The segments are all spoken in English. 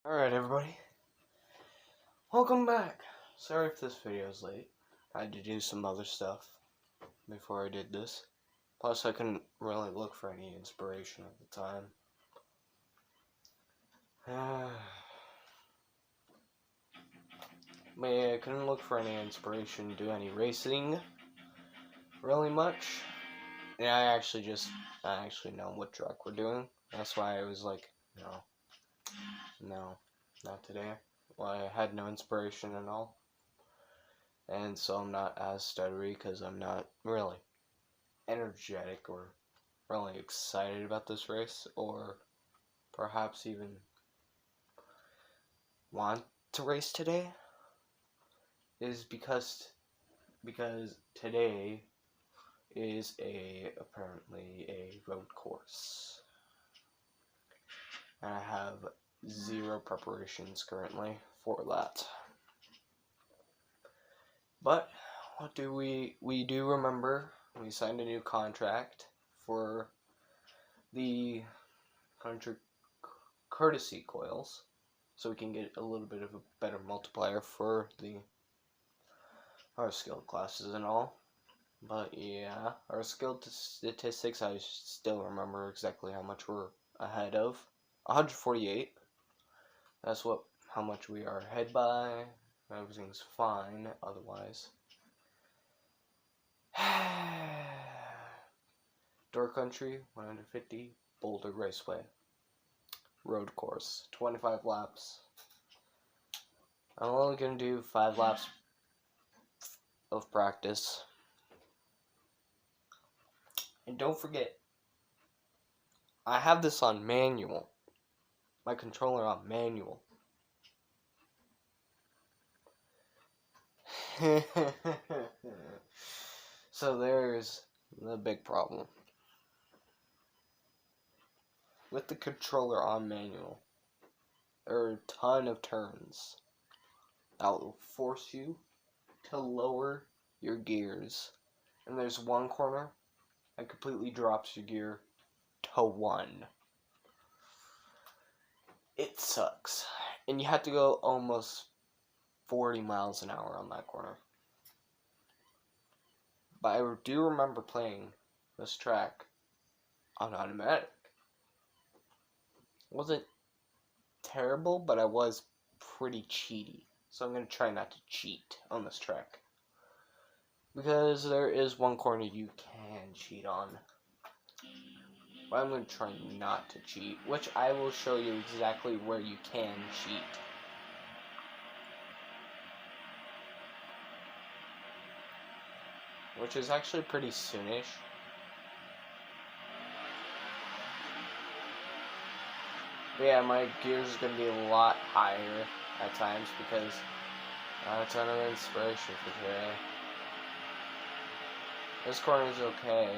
Alright everybody, welcome back. Sorry if this video is late. I had to do some other stuff before I did this. Plus I couldn't really look for any inspiration at the time. But yeah, I couldn't look for any inspiration to do any racing really much. And I actually know what track we're doing. That's why I was like, no, not today. Well, I had no inspiration at all. And so I'm not as stuttery because I'm not really energetic or really excited about this race, or perhaps even want to race today, is because today is apparently a road course. And I have zero preparations currently for that. But what do we do remember we signed a new contract for the courtesy coils, so we can get a little bit of a better multiplier for our skill classes and all. But yeah, our skill statistics, I still remember exactly how much we're ahead of. 148. That's how much we are ahead by. Everything's fine otherwise. Door Country, 150, Boulder Raceway. Road course, 25 laps. I'm only going to do 5 laps of practice. And don't forget, I have this on manual. My controller on manual. So there's the big problem. With the controller on manual, there are a ton of turns that will force you to lower your gears. And there's one corner that completely drops your gear to 1. It sucks. And you have to go almost 40 miles an hour on that corner. But I do remember playing this track on automatic. It wasn't terrible, but I was pretty cheaty. So I'm going to try not to cheat on this track. Because there is one corner you can cheat on. But I'm going to try not to cheat, which I will show you exactly where you can cheat. Which is actually pretty soonish. But yeah, my gears is going to be a lot higher at times because not a ton of inspiration for today. This corner is okay.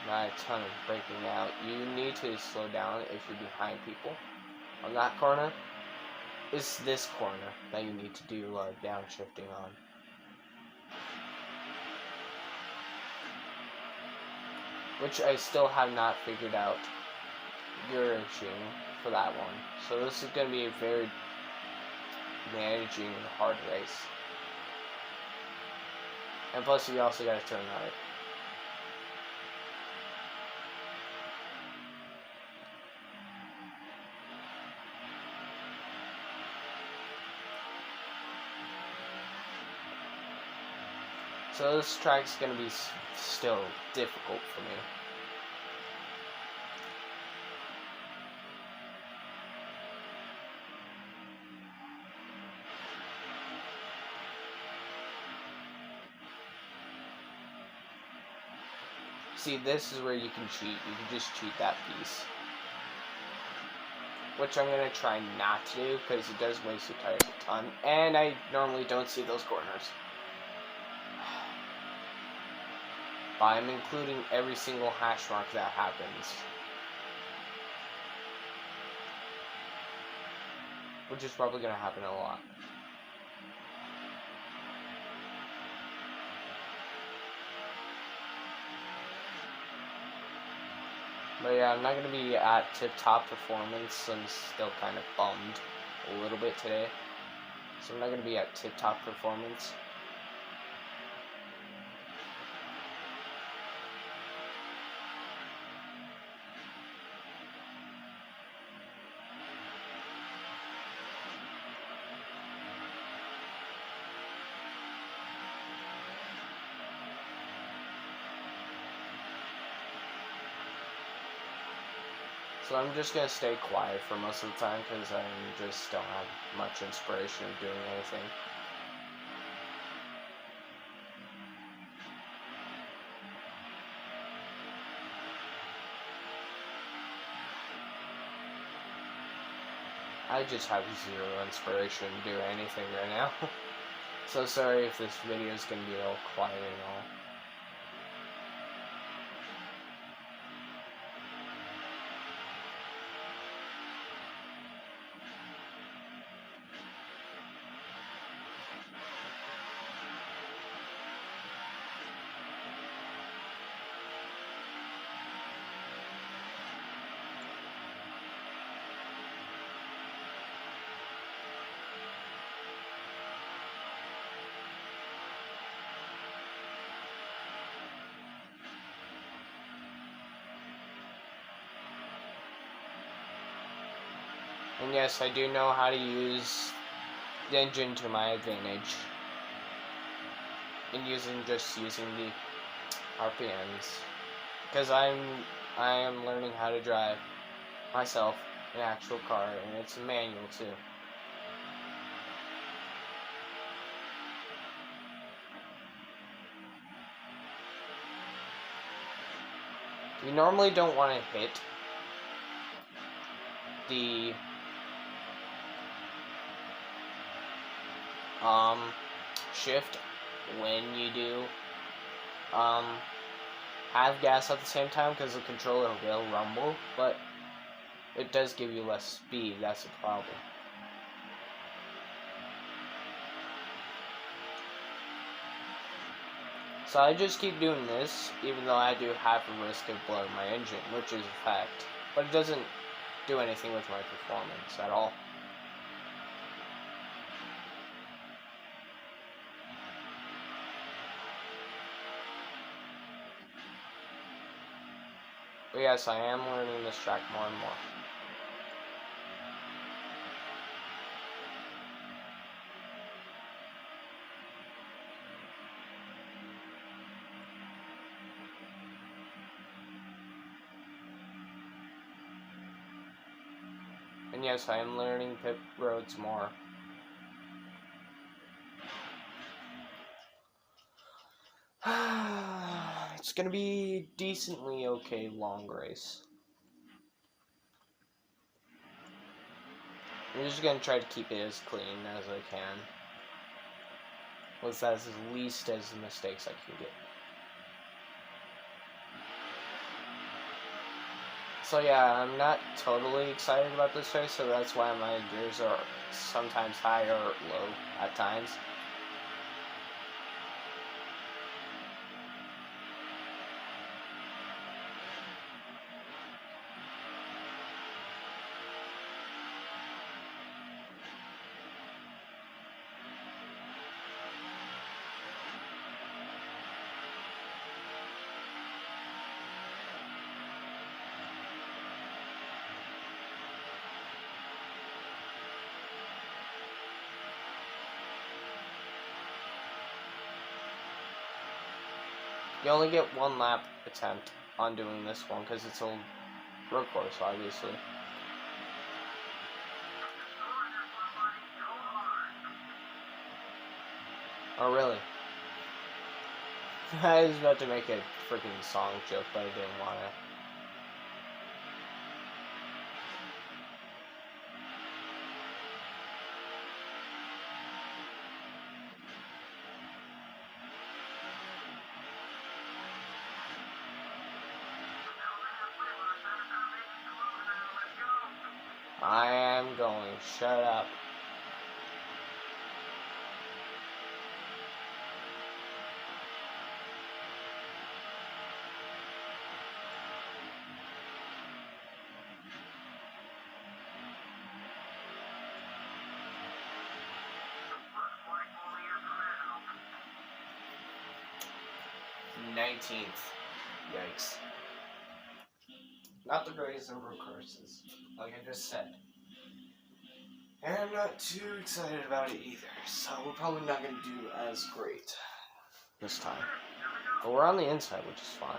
Not a ton of breaking out. You need to slow down if you're behind people. On that corner, it's this corner that you need to do downshifting on. Which I still have not figured out gear shooting for that one. So this is going to be a very managing hard race. And plus you also got to turn right. So this track's going to be still difficult for me. See, this is where you can cheat. You can just cheat that piece. Which I'm going to try not to do because it does waste your tires a ton. And I normally don't see those corners. But I'm including every single hash mark that happens. Which is probably going to happen a lot. But yeah, I'm not going to be at tip-top performance. I'm still kind of bummed a little bit today, so I'm not going to be at tip-top performance. So I'm just going to stay quiet for most of the time because I just don't have much inspiration of doing anything. I just have zero inspiration to do anything right now. So sorry if this video is going to be all quiet and all. And yes, I do know how to use the engine to my advantage. And just using the RPMs. Because I am learning how to drive myself an actual car, and it's a manual too. You normally don't want to hit the shift when you do have gas at the same time, because the controller will rumble, but it does give you less speed. That's the problem. So I just keep doing this, even though I do have a risk of blowing my engine, which is a fact, but it doesn't do anything with my performance at all. But yes, I am learning this track more and more. And yes, I am learning pit roads more. It's gonna be decently okay long race. I'm just gonna try to keep it as clean as I can, with as least as mistakes I can get. So yeah, I'm not totally excited about this race, so that's why my gears are sometimes high or low at times. You only get one lap attempt on doing this one because it's a road course, obviously. Oh, really? I was about to make a freaking song joke, but I didn't want to. I am going. Shut up. 19th. Yikes. Not the greatest number of courses, like I just said. And I'm not too excited about it either, so we're probably not going to do as great this time. But we're on the inside, which is fine.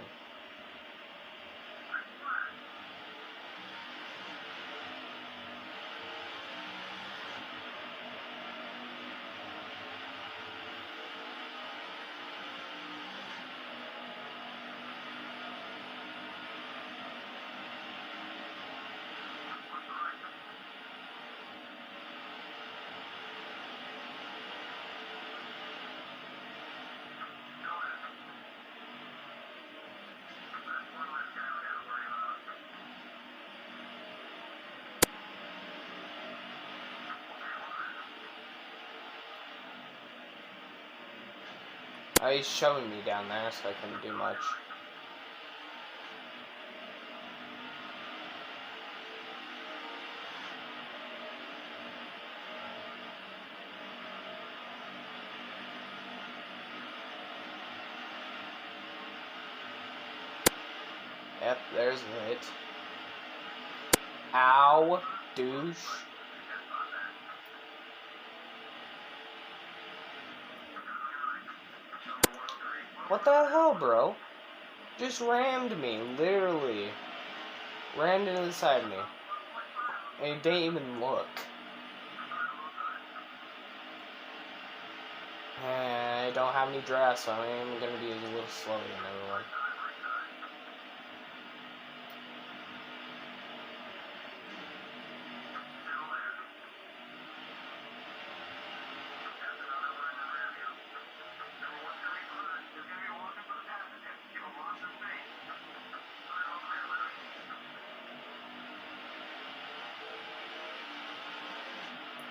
He's shoving me down there, so I couldn't do much. Yep, there's the hit. Ow, douche. What the hell, bro? Just rammed me, literally. Rammed into the side of me. And he didn't even look. I don't have any dress, so I'm gonna be a little slower than everyone.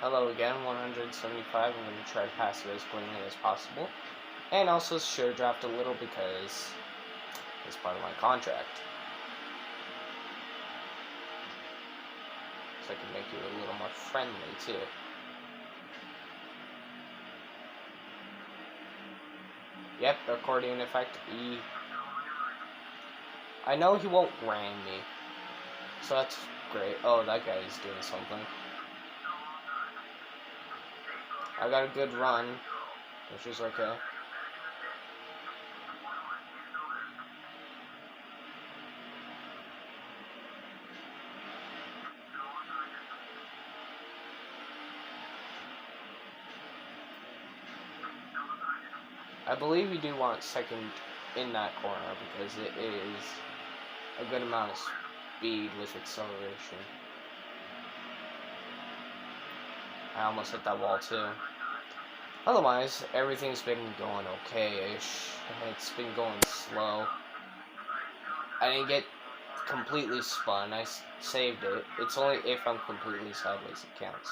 Hello again, 175. I'm going to try to pass it as cleanly as possible. And also share draft a little because it's part of my contract. So I can make you a little more friendly too. Yep, accordion effect E. I know he won't ram me. So that's great. Oh, that guy is doing something. I got a good run, which is okay. I believe you do want second in that corner because it is a good amount of speed with acceleration. I almost hit that wall too. Otherwise, everything's been going okay-ish. It's been going slow. I didn't get completely spun. I saved it. It's only if I'm completely sideways it counts.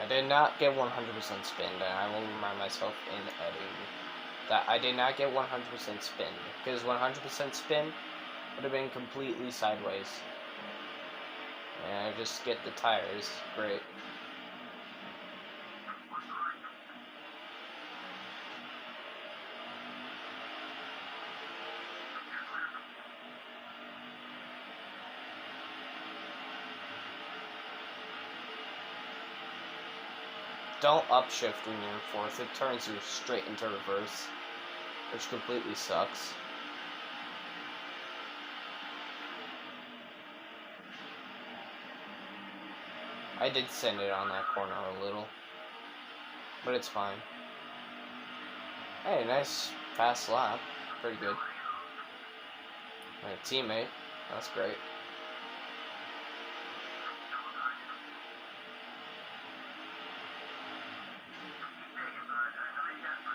I did not get 100% spin, and I will remind myself in editing that I did not get 100% spin, because 100% spin would have been completely sideways. And I just get the tires. Great. Don't upshift when you're in fourth. It turns you straight into reverse, which completely sucks. I did send it on that corner a little, but it's fine. Hey, nice fast lap. Pretty good. My teammate. That's great.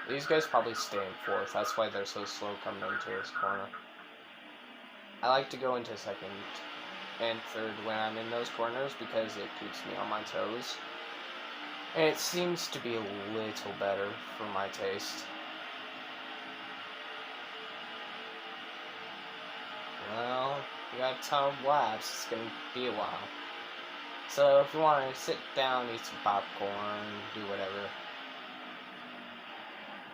These guys probably stay in fourth. That's why they're so slow coming into this corner. I like to go into second and third when I'm in those corners because it keeps me on my toes. And it seems to be a little better for my taste. Well, You got a ton of laps. It's gonna be a while. So if you want to sit down, eat some popcorn, do whatever.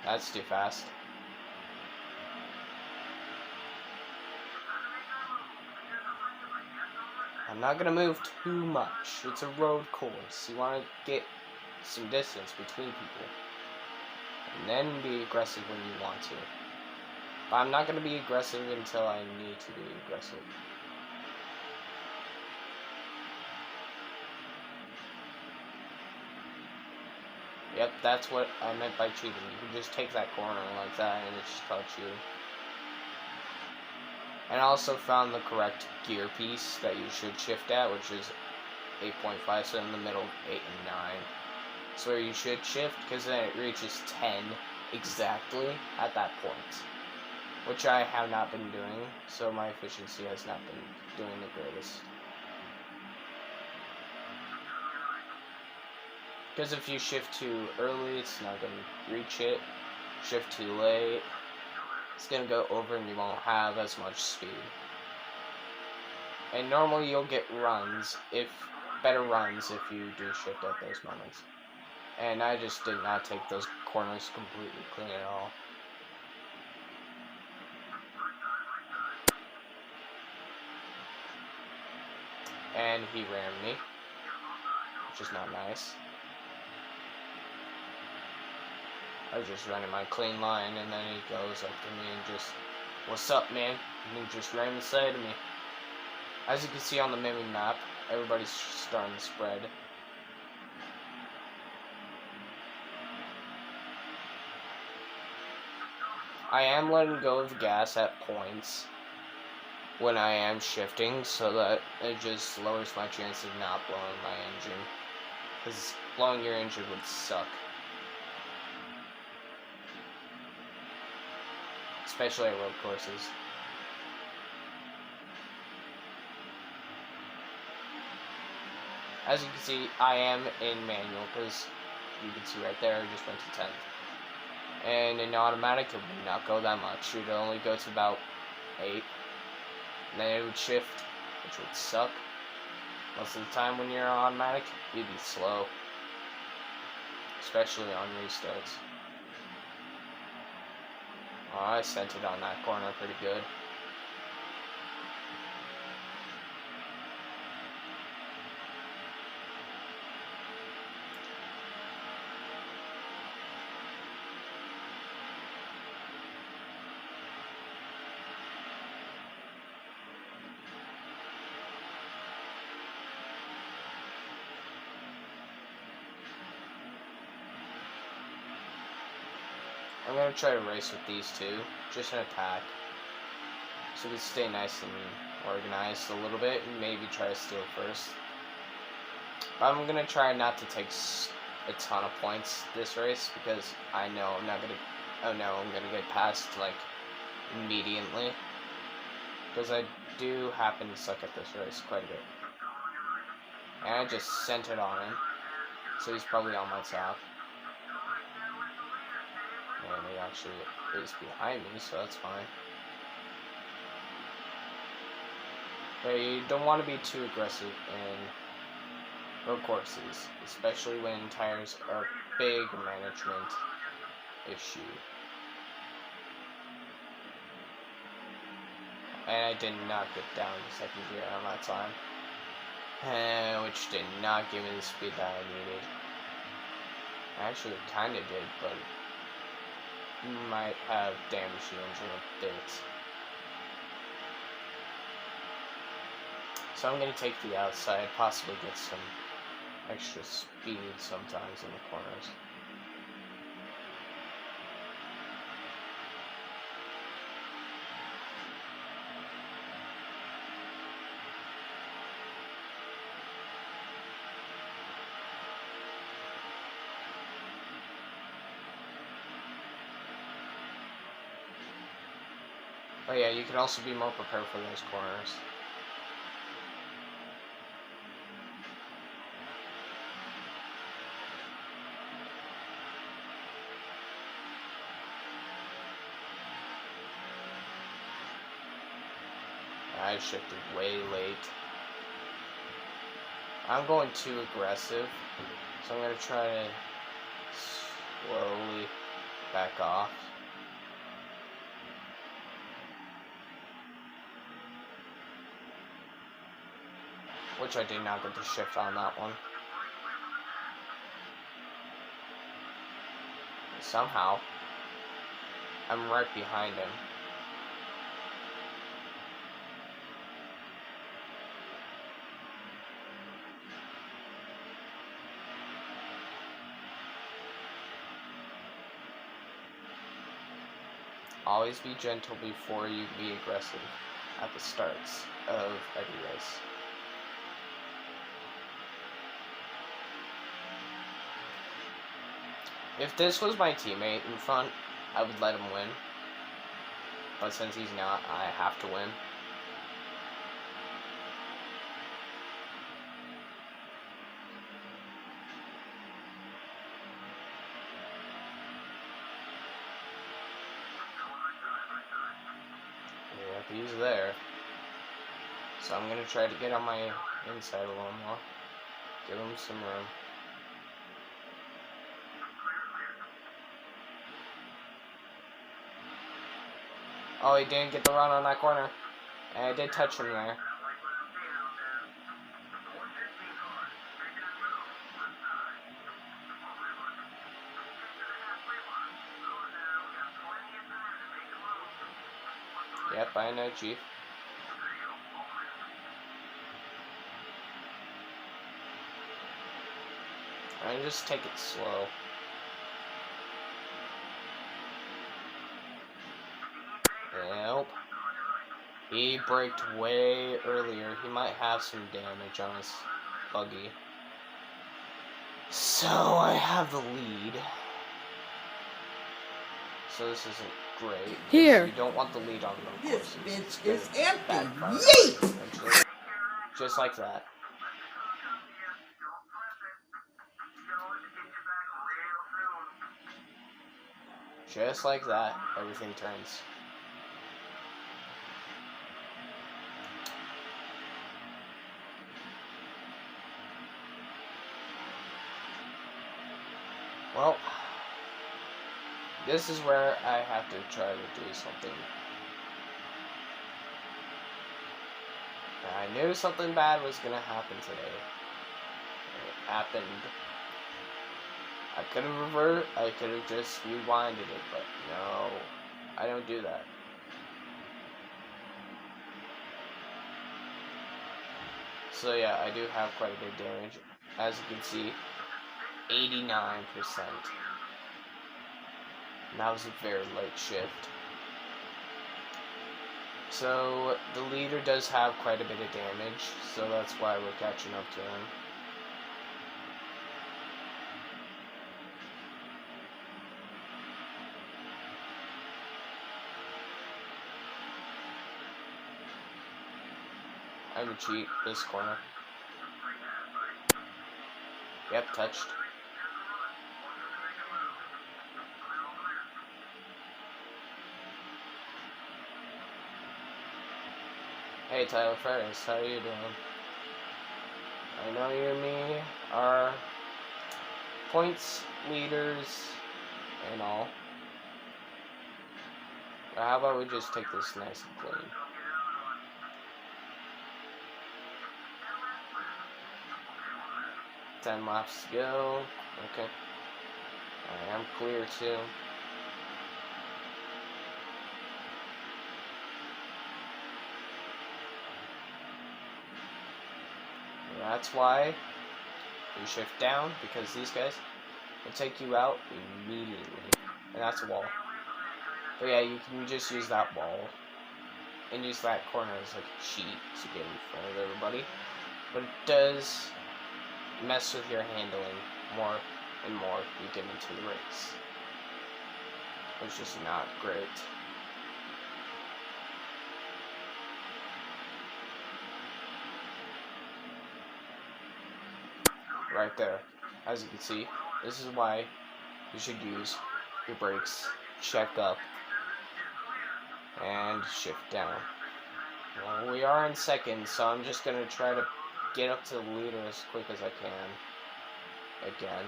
That's too fast. I'm not gonna move too much. It's a road course. You want to get some distance between people. And then be aggressive when you want to. But I'm not gonna be aggressive until I need to be aggressive. Yep, that's what I meant by cheating. You can just take that corner like that and it's just called cheating. And I also found the correct gear piece that you should shift at, which is 8.5, so in the middle, 8 and 9. So where you should shift, because then it reaches 10 exactly at that point. Which I have not been doing, so my efficiency has not been doing the greatest. Because if you shift too early, it's not going to reach it. Shift too late, it's going to go over and you won't have as much speed. And normally you'll get better runs if you do shift at those moments. And I just did not take those corners completely clean at all. And he rammed me, which is not nice. I was just running my clean line, and then he goes up to me and just, "What's up, man?" And he just ran the side of me. As you can see on the mini map, everybody's starting to spread. I am letting go of gas at points when I am shifting, so that it just lowers my chance of not blowing my engine. Because blowing your engine would suck. Especially at road courses. As you can see, I am in manual, because you can see right there, I just went to 10th. And in automatic, it would not go that much. It would only go to about 8. And then it would shift, which would suck. Most of the time when you're on automatic, you'd be slow. Especially on restarts. Oh, I sent it on that corner pretty good. I'm going to try to race with these two, just an attack, so we stay nice and organized a little bit, and maybe try to steal first. But I'm going to try not to take a ton of points this race, because I know I'm not going to, I'm going to get passed, like, immediately, because I do happen to suck at this race quite a bit. And I just sent it on him, so he's probably on my top. And he actually is behind me, so that's fine. But you don't want to be too aggressive in road courses, especially when tires are a big management issue. And I did not get down to second gear on that time, which did not give me the speed that I needed. Actually, it kind of did, but might have damaged the engine a bit. So I'm going to take the outside, possibly get some extra speed sometimes in the corners. But yeah, you can also be more prepared for those corners. I shifted way late. I'm going too aggressive, so I'm going to try to slowly back off. Which I did not get to shift on that one. Somehow, I'm right behind him. Always be gentle before you be aggressive at the starts of every race. If this was my teammate in front, I would let him win. But since he's not, I have to win. Yep, he's there. So I'm going to try to get on my inside a little more. Give him some room. Oh, he didn't get the run on that corner. And I did touch him there. Yep, I know, Chief. I just take it slow. Nope. He braked way earlier. He might have some damage on his buggy. So I have the lead. So this isn't great. Here. You don't want the lead on road courses. This bitch is empty. Yeet! Just like that. Just like that, everything turns. Well, this is where I have to try to do something. I knew something bad was gonna happen today. It happened. I could have reversed, I could have just rewinded it, but no, I don't do that. So yeah, I do have quite a bit of damage. As you can see, 89%. And that was a very light shift. So the leader does have quite a bit of damage, so that's why we're catching up to him. I'm gonna cheat this corner. Yep, touched. Hey Tyler Ferris, how you doing? I know you and me are points leaders and all. But how about we just take this nice and clean? Ten laps to go. Okay. I am clear too. That's why you shift down, because these guys will take you out immediately. And that's a wall. But yeah, you can just use that wall and use that corner as like a cheat to get in front of everybody. But it does mess with your handling more and more you get into the race, which is not great. Right there. As you can see, this is why you should use your brakes, check up, and shift down. Well, we are in second, so I'm just going to try to get up to the leader as quick as I can. Again.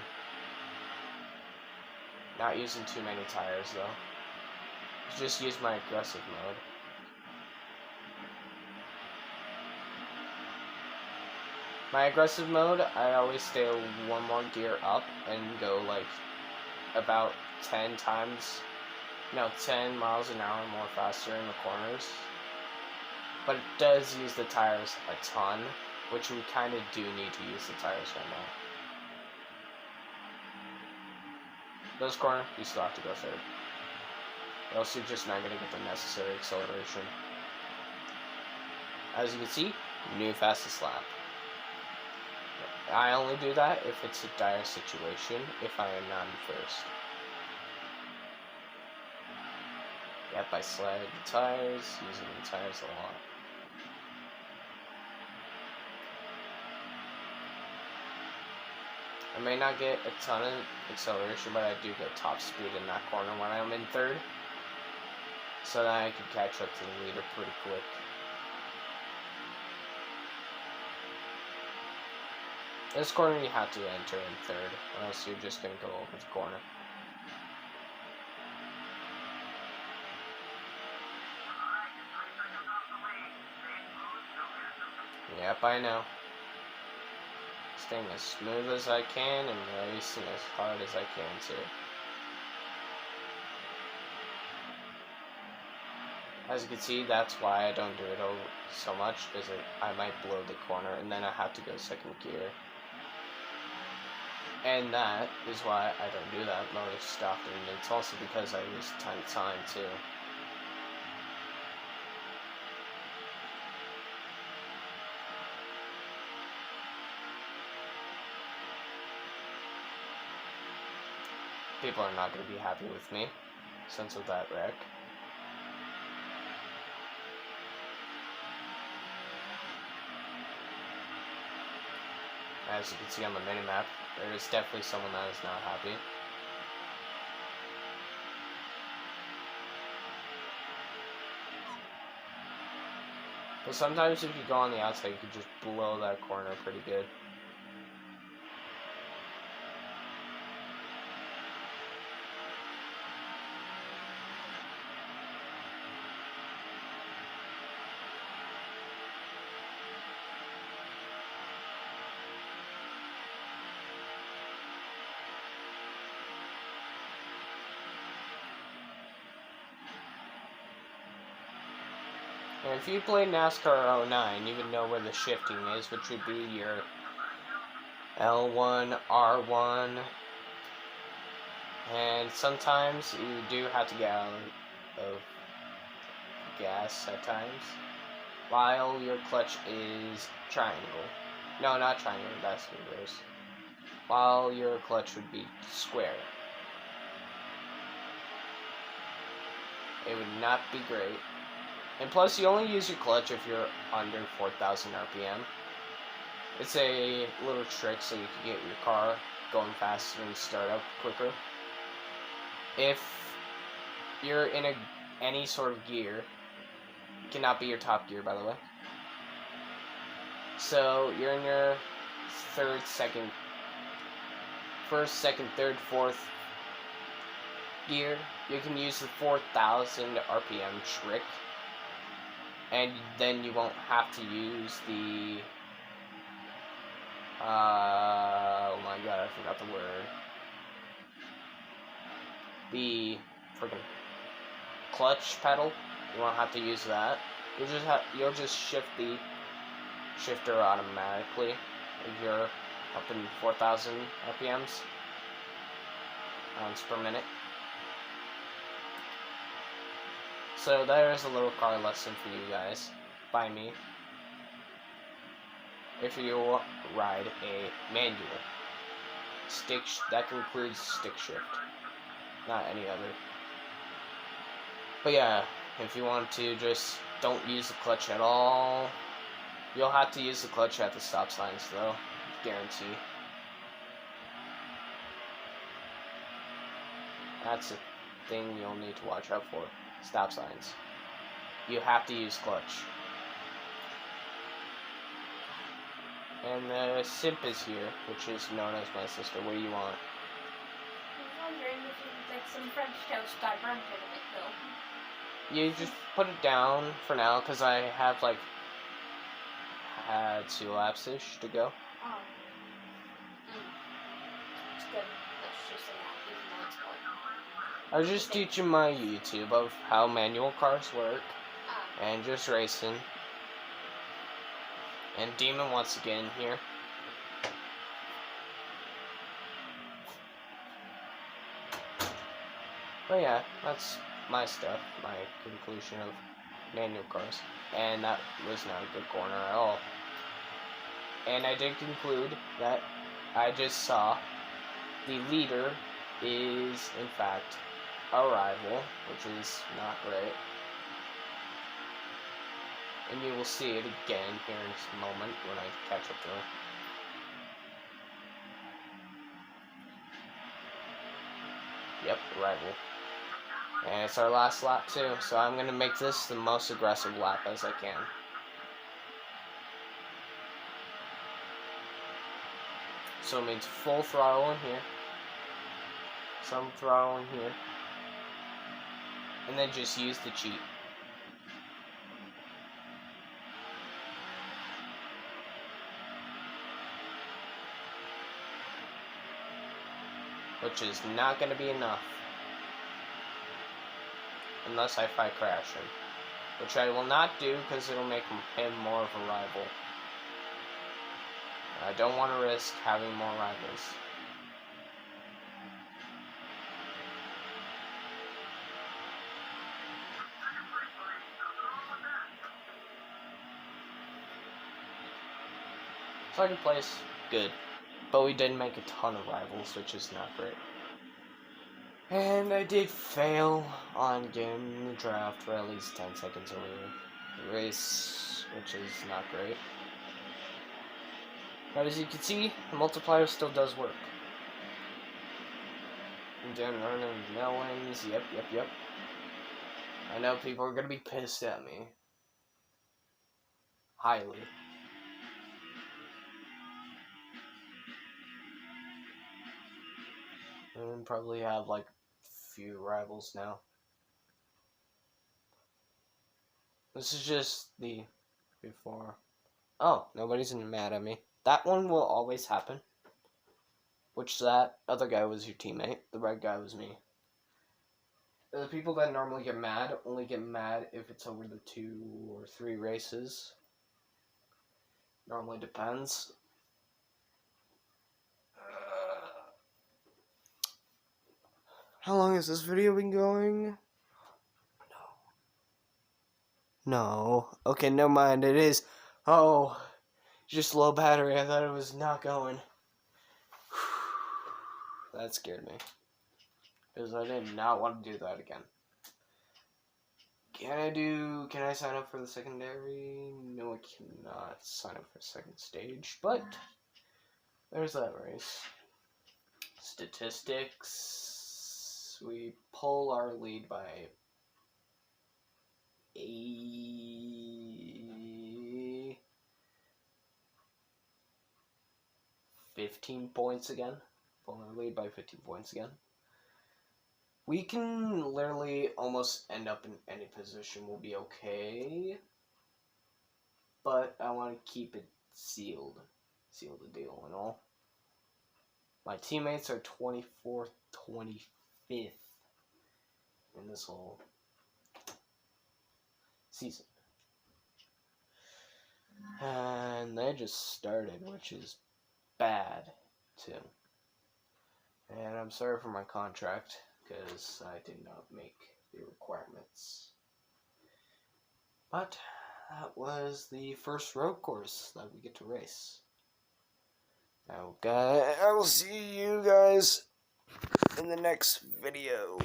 Not using too many tires, though. Just use my aggressive mode. My aggressive mode, I always stay one more gear up and go like about 10 miles an hour more faster in the corners. But it does use the tires a ton, which we kind of do need to use the tires right now. This corner, you still have to go third. Or else you're just not going to get the necessary acceleration. As you can see, new fastest lap. I only do that if it's a dire situation, if I am not in first. Yep, I slide the tires, using the tires a lot. I may not get a ton of acceleration, but I do get top speed in that corner when I'm in third. So that I can catch up to the leader pretty quick. This corner you have to enter in third, or else you're just going to go over the corner. Yep, I know. Staying as smooth as I can and racing as hard as I can too. As you can see, that's why I don't do it so much, because I might blow the corner and then I have to go second gear. And that is why I don't do that most often. It's also because I lose a ton of time too. People are not going to be happy with me since of that wreck. As you can see on the minimap, there is definitely someone that is not happy. But sometimes if you go on the outside, you can just blow that corner pretty good. And if you play NASCAR 09, you would know where the shifting is, which would be your L1, R1, and sometimes you do have to get out of gas at times, while your clutch is triangle. No, not triangle, that's reverse. While your clutch would be square. It would not be great. And plus, you only use your clutch if you're under 4,000 RPM. It's a little trick so you can get your car going faster and start up quicker. If you're in any sort of gear, it cannot be your top gear, by the way. So you're in your first, second, third, fourth gear. You can use the 4,000 RPM trick. And then you won't have to use the, oh my god, I forgot the word. The freaking clutch pedal. You won't have to use that. You'll just shift the shifter automatically if you're up in 4,000 RPMs, pounds per minute. So there's a little car lesson for you guys, by me, if you ride a manual. That includes stick shift, not any other. But yeah, if you want to just don't use the clutch at all, you'll have to use the clutch at the stop signs though, guarantee. That's a thing you'll need to watch out for. Stop signs. You have to use clutch. And the simp is here, which is known as my sister. What do you want? I was wondering if it was like some French toast got burnt in it, though. You just put it down for now, because I have, like, had 2 laps-ish to go. Oh. It's good. Let's just say that, even though it's boring. I was just teaching my YouTube of how manual cars work, and just racing. And Demon wants to get in here. But yeah, that's my stuff, my conclusion of manual cars. And that was not a good corner at all. And I did conclude that I just saw the leader is, in fact, a rival, which is not great. And you will see it again here in just a moment when I catch up to him. Yep, rival. And it's our last lap too, so I'm going to make this the most aggressive lap as I can. So it means full throttle in here, some throttle in here, and then just use the cheat. Which is not going to be enough. Unless I fight crash him. Which I will not do because it'll make him more of a rival. I don't want to risk having more rivals. Second place, good. But we didn't make a ton of rivals, which is not great. And I did fail on getting the draft for at least 10 seconds over the race, which is not great. But as you can see, the multiplier still does work. And then running melons, yep. I know people are gonna be pissed at me. Highly. And probably have like few rivals now. This is just the before. Oh, nobody's mad at me. That one will always happen. Which that other guy was your teammate. The red guy was me. The people that normally get mad only get mad if it's over the 2 or 3 races. Normally depends. How long has this video been going? No. Okay, never mind. It is. Oh, just low battery. I thought it was not going. That scared me. Because I did not want to do that again. Can I sign up for the secondary? No, I cannot sign up for second stage. But, there's that race. Statistics. We pull our lead by 15 points again. Pull our lead by 15 points again. We can literally almost end up in any position. We'll be okay. But I want to keep it sealed. Seal the deal and all. My teammates are 24th, 25th in this whole season. And they just started, which is bad, too. And I'm sorry for my contract, because I did not make the requirements. But that was the first road course that we get to race. Now, guys, I will see you guys in the next video.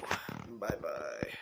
Bye-bye.